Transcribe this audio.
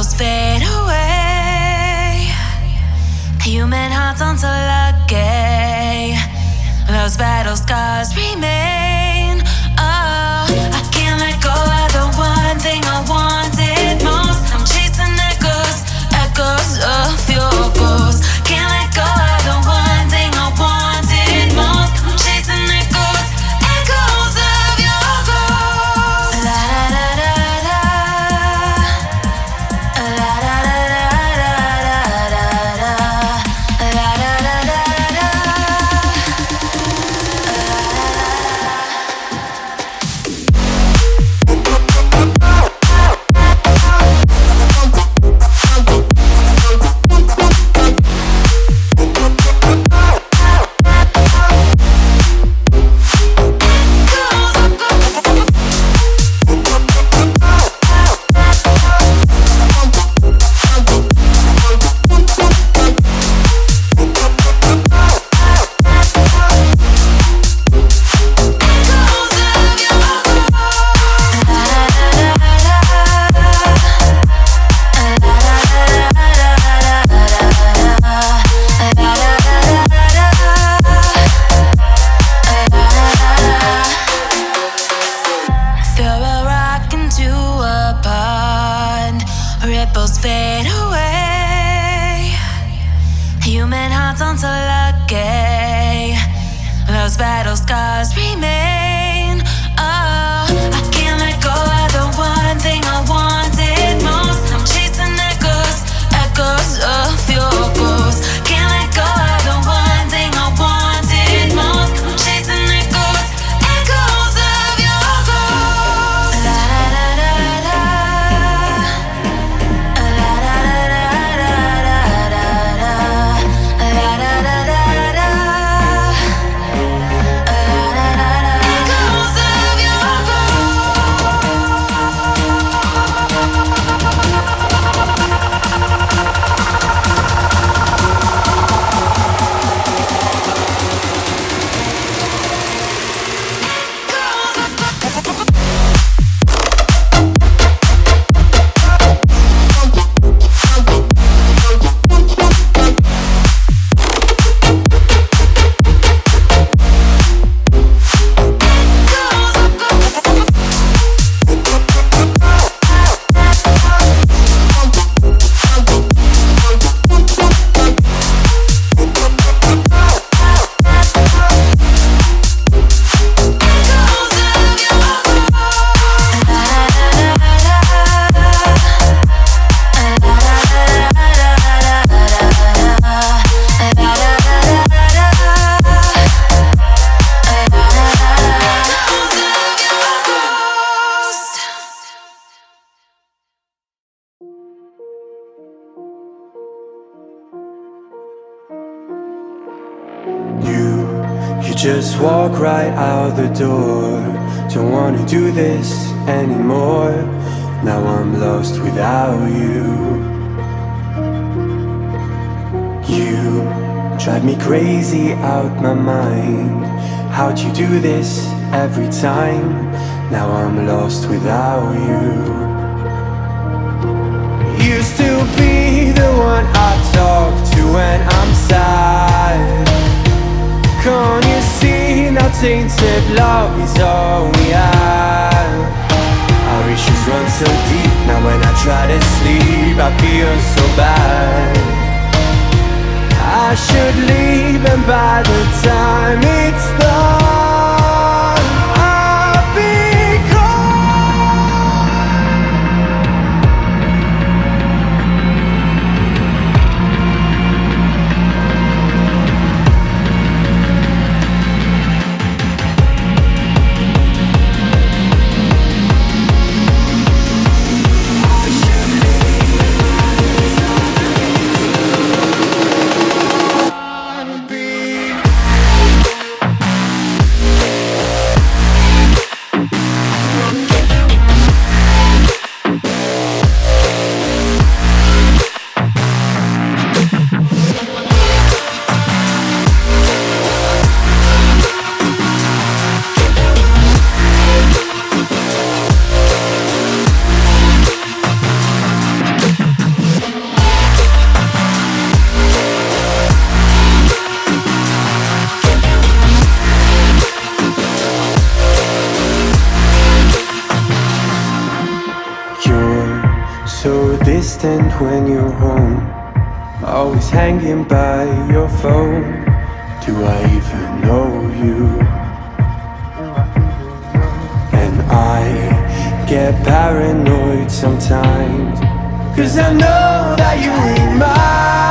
ripples fade away. Human hearts aren't so lucky. Those battle scars remain. Oh, I can't let go of the one thing I wanted most. I'm chasing echoes of your ghost. Can't let go of the one thing I wanted most. I'm chasing echoes of your ghost. La da da da da, la da da da da da, la da da da da. Ripples fade away. Human hearts aren't so lucky. Those battle scars remain. Oh, I can't let go of the one thing I wanted most. I'm chasing echoes of your ghost. Can't let go of the one thing I wanted most. I'm chasing echoes of your ghost. La da da da. You just walk right out the door. Don't wanna do this anymore. Now I'm lost without you. You drive me crazy out my mind. How'd you do this every time? Now I'm lost without you. Used to be the one I talk to when I'm sad. Can't you see now tainted love is all we have? Our issues run so deep, now when I try to sleep I feel so bad. I should leave and by the time it's done I'll be gone. distant when you're home, always hanging by your phone. Do I even know you? And I get paranoid sometimes, 'cause I know that you remind